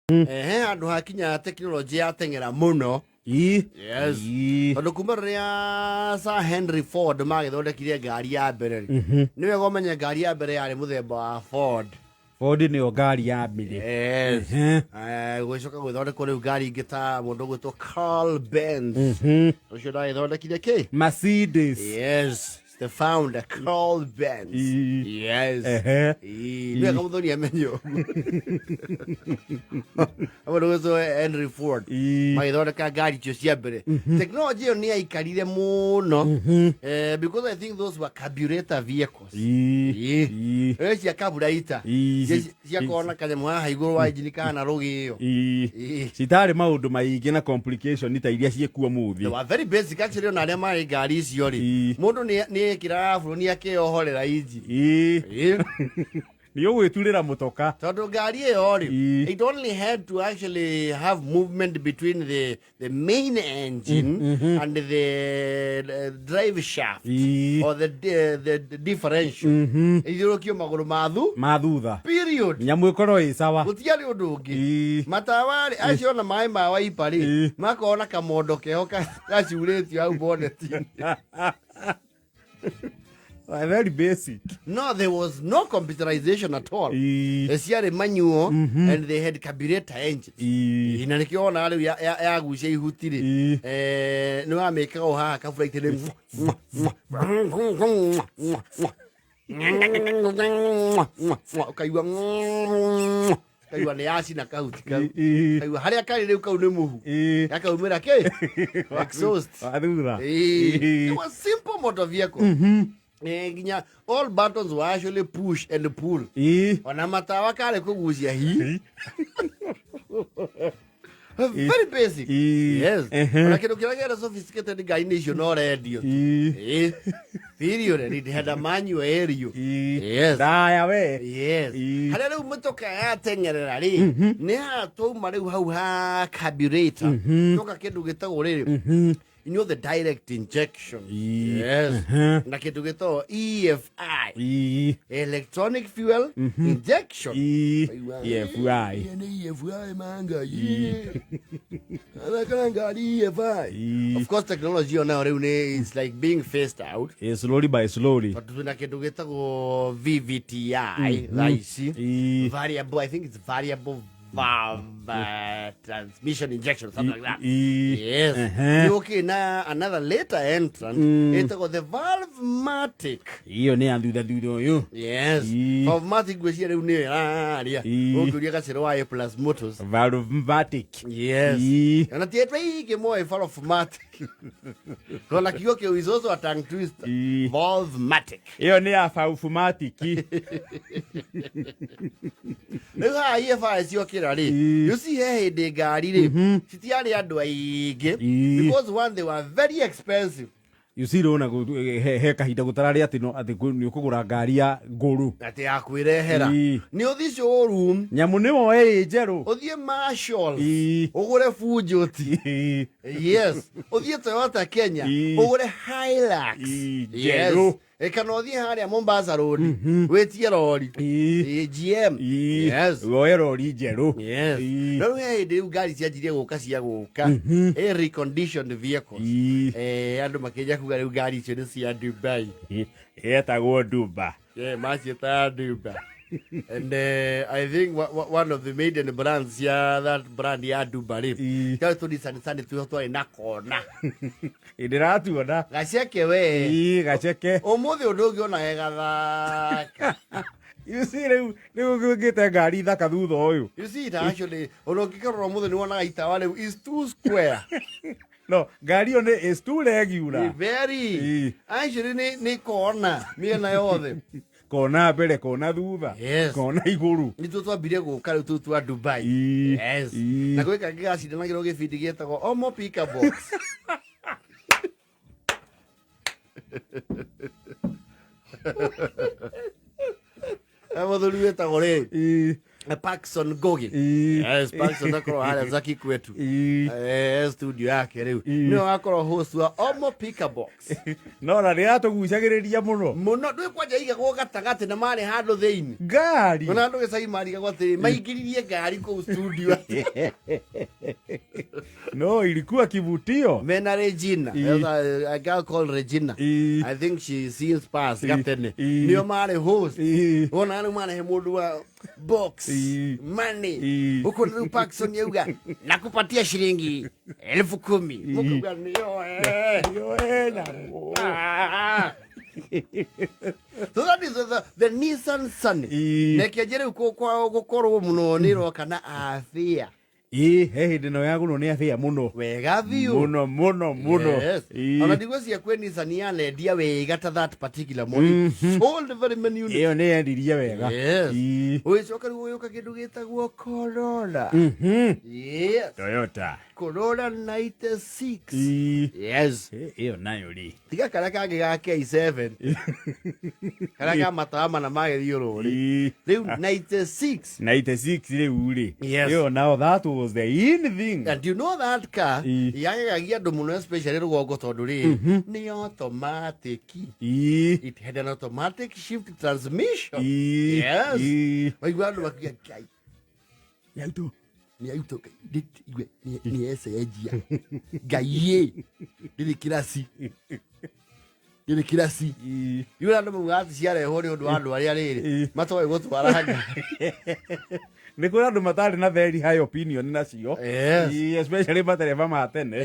Andu hakinya technology ya tengera muno. Yes. Tondu kuma riria Sir Henry Ford magithondekire ngari ya mbere. Niwe gomenya ngari ya mbere yari muthemba wa Ford. Ford nĩyo ngari ya mbere. Yes. Gũcoka gwĩthondekwo rĩu ngari ingĩ ta mũndũ gwĩtwo Carl Benz. Ũcio ndagĩthondekire kĩ? Mercedes. Yes. The founder, Carl Benz. Yes. Niwe kamũthoni amenyo. Mũndũ gwĩtwo Henry Ford. Magĩthondeka ngari icio cia mbere. Technology ĩyo nĩyaikarire mũno. Because I think those were carburetor vehicles. Cia carburetor. Ciakorwo kanyamũ haha igũrũ wa engine kana rũgĩo. Citarĩ maũndũ maingĩ na complication ta iria ciĩkuo mũthĩ. They were very basic. Actually ona arĩa marĩ ngari icio rĩ, mũndũ nĩ ekĩraga burũni akĩyohorera engine. Nĩ ũgwĩturĩra mũtoka. Tondũ ngari ĩyo rĩ, it only had to actually have movement between the main engine and the drive shaft or the differential. Ithiũrũkio magũrũ ma thutha. Period. Nyamũ ĩkorwo ĩ sawa. Gũtiarĩ ũndũ ũngĩ. Matawa rĩ, acio na maĩ ma waipa rĩ, makona kamondo keho gaciurĩtio hau bonnet-inĩ. Very basic. No, there was no computerization at all. Ciarĩ manual and they had carburetor engines. Na nĩkĩo ona rĩu yagucia ihuti rĩ, nĩ wamĩkaga o haha kaburaiti-inĩ ũkaigua kaigua nĩ yacina kahuti kau. Kaigua harĩa karĩ rĩu kau nĩ mũhu. Gakaumĩra kĩ? Exhaust. It was simple motor vehicle. Nginya all buttons were actually push and pull. Ona matawa karĩ kũgucia hi. Very basic. Yes. Ona kĩndũ kĩrĩa kĩrĩ sophisticated ngari-inĩ icio no radio. Period. And it had a manual aerial. Yes. Daya we. Yes. Harĩa rĩu mĩtoka yateng'erera rĩ, nĩ hatwauma rĩu hau ha carburetor. Toka kĩndũ gĩtagwo rĩrĩ. You know the direct injection. Yes. Na kĩndũ gĩtagwo EFI. Electronic fuel injection. EFI. EFI manga. EFI. Of course technology now is like being phased out. Slowly by slowly. But tuna kĩndũ gĩtagwo VVTI. Thaisi. Variable, I think it's variable valve transmission injection, something like that. Yes. Okay, now another later entrant, it's called the Valve-matic. Iyo nĩ athutha ũyũ. Yes. Valve-matic gwĩcia rĩu nĩ ĩraria. Ũngĩũria gacĩro wa A+ Motors. Valve-matic. Yes. Na tietwa hiki moe Valve-matic. Kona kigo kĩu is also a tongue twister. Valve-matic. Iyo nĩ ya Valve-matic. Rĩu haha EFI ciokĩra rĩ, you see he hĩndĩ ngari rĩ, citiarĩ andũ aingĩ because one they were very expensive. You see rona he kahinda gũtararĩ atĩ nĩ ũkũgũra ngari ya ngũrũ atĩ ya kwĩrehera nĩ ũthi showroom nyamũ nĩ moe njerũ ũthiĩ Marshalls ũgũre Fujuti. Yes. Ũthiĩ Toyota Kenya ũgũre Hilux. Yes. Kana ũthiĩ harĩa Mombasa Road wĩtie rori GM. Yes. Woe rori njerũ. Yes. Rĩu he hĩndĩ rĩu ngari cianjirie gũka cia gũka reconditioned vehicles. Andũ makĩnja kuga rĩu ngari icio nĩ cia Dubai. Etagwo Duba. Maciĩtaga Duba. And I think one of the maiden brands, that brand ya Duba rĩ, tũrĩ twarĩ na kona. Ndĩratuona. Gaceke we. Gaceke. Ũmũthĩ ũndũ ũngĩ ona hegathaka. You see rĩu gĩte ngari thaka thutha ũyũ. You see it actually, ona ũngĩkarora ũmũthĩ nĩ wonaga itawa rĩu is too square. No, ngari ĩyo is too regular. Very. Actually nĩ kona mĩena yothe. Kona mbere, kona thutha. Yes. Kona igũrũ. Nĩ twambire gũka rĩu twa Dubai. Yes. Na gwĩ kangĩ gacindanagĩrwo gĩbindi gĩtagwo Omo Pika Box. Mũthuri wĩtagwo rĩ, Paxson Gogi. Yes, Paxson akoro hale zaki kwetu. Studio yake riu. Nio akoro host wa Omo Picker Box. No na ria tugucagiriria muno. Muno ndwe kwanja iga go gatagate na mari handu theini. Ngari. Ona andu gicai mari ga gwatiri maingiririe ngari ku studio. No, ilikuwa kivutio. Mena Regina. There's a girl called Regina. I think she sees past gatene. Nio mari host. Ona anu mari he mundu wa box money huko ni Paxson yeuga nakupatia shilingi 10,000 mukuga nio so that is the Nissan Sunny nekiajere uko kwa gukorwo muno niro kana afia he ndino yagu no ni afia muno wega view muno yes. Ona digwecia kwe Nissan ya lendia wega ta that particular money sold very many units iyo ni endiria wega yes uicoka ruyoka kindu gitagwo Corolla yes Toyota Corolla 96 yes iyo nayo ri tiga kara kangi ga K7 kara ga matama na magethio ri riu 96 riu ri yes. Iyo now that was the in thing and you know that car yagagia andu muno especially rugongo tondu ri ni automatic it had an automatic shift transmission yes waigua andu makia kai ni auto ni ese ejia gaie ni kirasi yule andu mugati ciare ho ni undu andu aria riri matoe gutwara hanga ni kuri andu matari na very high opinion nacio especially matereva ma tene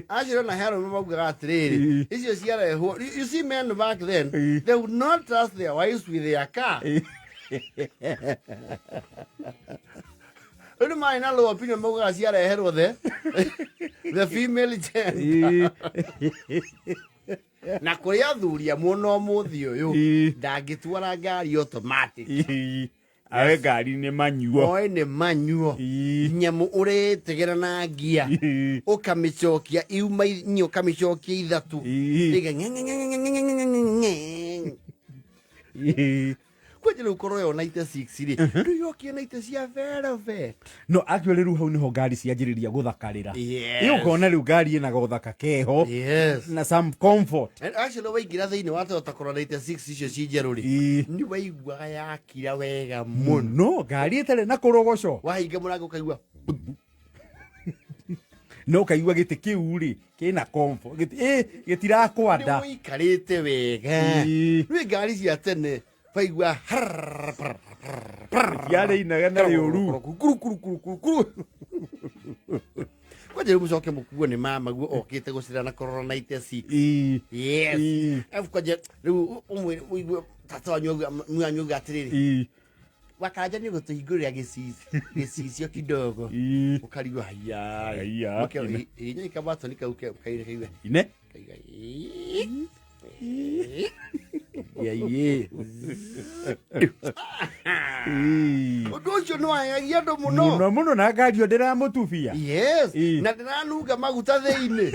actually na hero mabuga atiriri icio ciare ho you see men back then they would not trust their wives with their car Unu mai na low opinion mabuga ciare hero the female gender na kuria thuria muno muthi uyu ndangitwara ngari automatic awe ngari ni manyuo oi ni manyuo nyamu uri tegera na ngia ukamicokia iuma nyo kamicokia ithatu diga kwajira ukoro yo 96 ri nduyokie 90 cia velvet no actually ru hau niho ngari cianjiriria guthakarira iyo kona ru ngari ina guthaka keho na some comfort and actually waingira thiini wa Toyota Corolla 96 icio cijeruri ni waigua yakira wega muno ngari itare na kurogoco wahinga murango kaigua no kaigua giti kiu ri kina comfort gitira kwanda ni wikarite wega ni ngari cia tene waigua yale inaga na yoru kwaje mucoke mukuo ni mama guo okite gucira na Corolla 96 yes kwaje riu umwe uigua tata wanyu gatiriri wakanja ni gutuhingurira gicicio kidogo ukarigwa haya inya ikabato nikauke kaire ine Odocho no ayagia ndo muno na ngari yo ndiramutubia yes na ndiranunga maguta theini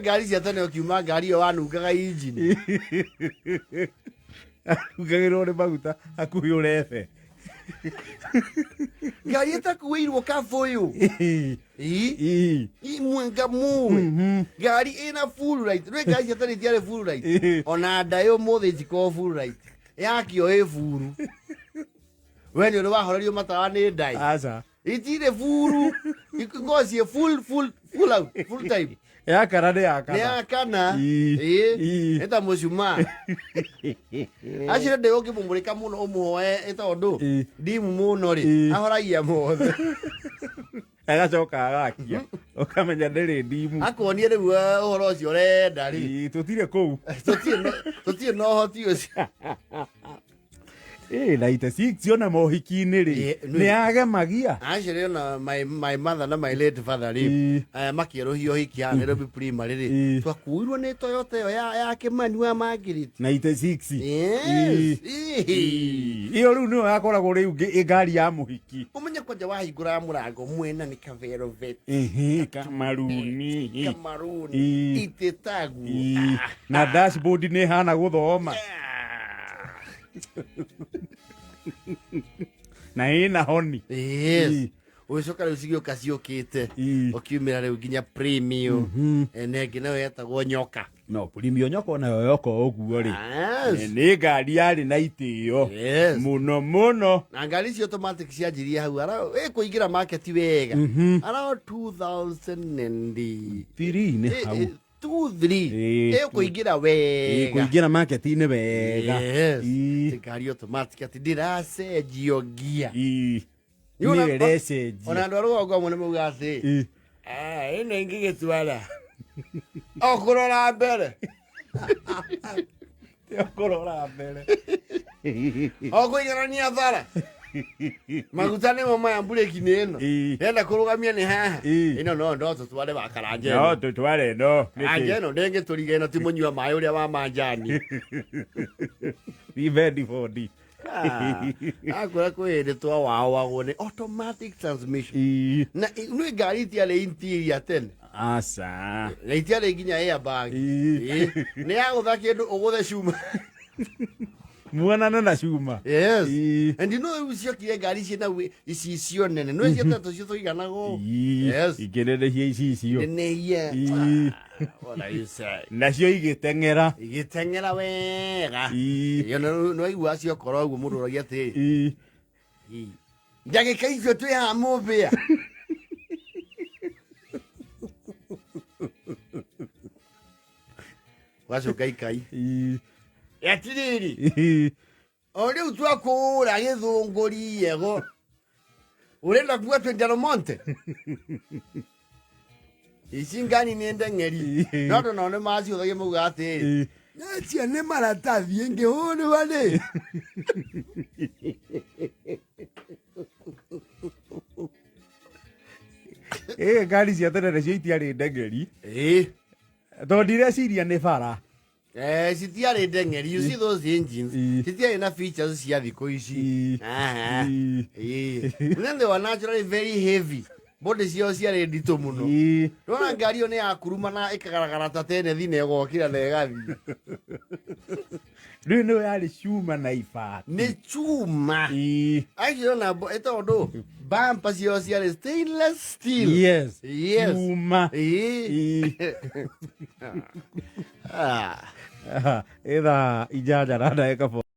ngari cia tene ũkiuma ngari yo wanungaga engine ugagirwo ni maguta akuhi urebe ngari itakuirwo kaboyo mwenga muwe ngari ina full right rwe ngari cia tene tiare full right ona ndayo muthi njiko full right yakio furu we ni wahororio matawa ni ndai aca itire furu ngocie full out full time yakana ni yakana eta mucuma acire ndego kibumurika muno umuhoe eta undu ndimu muno ri ahoragia mothe agacoka agakia ukamenya ndiri ndimu akonie riu uhoro ucio renda ri tutire kuu tutire no hoti ucio 96 ona mohiki-ini ri ni agemagia actually ona my mother na my late father ri makierohio hiki ya Nairobi primary ri twakuirwo ni Toyota yo ya Kimani wa Margaret 96 iyo riu niyo yakoragwo riu ngari ya muhiki umenya kwanja wahingura murango mwena ni kavelvet kamaruni itetagu na dashboard ni hana guthoma Na ina honi. Yes. Ucoka rä u cigä ciåkite ũkiumĩra rĩu nginya premium nengĩ nayo yetagwo nyoka. No premium nyoka nayo yoka ũguo rĩ nĩ ngari yarĩ na itĩo mũno mũno, na ngari icio automatic cianjirie hau ĩkũingĩra market wega around 2003 nĩ hau 2-3 ĩkũingĩra wega, ĩkũingĩra market-inĩ wega. ngari automatic atĩ ndĩracenjio ngia nĩ ĩrecenjia. Ona andũ a rũgongo amwe nĩ mauga atĩ ĩno ĩngĩgĩtwara o kũrora mbere kũrora mbere o kũiganania thara maguta nĩmo maya mburĩki-inĩ ĩno yenda kũrũgamia nĩ haha ĩno no tũtware wakaranja no tũtware no anja ĩno ndĩngĩtũriga ĩno ti mũnyua maĩ ũrĩa wa manjani Before akwĩra kwĩ hĩndĩ twawawagwo nĩ automatic transmission na nĩ ngari itiarĩ interior tene aca na itiarĩ nginya airbag nĩ yagũtha kĩndũ ũgũthe cuma muonana na cuma. Yes. And you know ciokire ngari ciĩna icicio nene no ciata tũcio tũiganaga. Yes. Ikĩnenehia icicio nenehia. What are you saying? Nacio igĩteng'era wega. Yo no aigua ciokora ũguo mũndũ ũragia atĩ ndagĩka icio twĩ haha mũmbĩa. Wacoka ikai atirĩrĩ o rĩu twakũũra gĩthũngũri yego ũrenda kuga twĩ Monte ici ngani nĩ ndeng'eri no andũ nao nĩ maciũthagia mauga atĩrĩ nacia nĩ maratathi ĩngĩhũrĩwa nĩ ngari cia tene nacio itiarĩ ndeng'eri tondũ ndireciria nĩ bara. Citiarĩ ndeng'eri, you see those engines citiarĩ na features cia thikũ ici. Then they were naturally very heavy, body ciao ciarĩ nditũ mũno. Ndona ngari ĩyo nĩ yakuruma na ĩkagaragara ta tenethi na ĩgokĩra na ĩgathiĩ. Rĩu nĩyo yarĩ cuma na ibati. Nĩ cuma actually ona ĩtagwo ndũ bumper ciao ciarĩ stainless steel. Yes. Cuma ĩtha ijanjara ndaĩka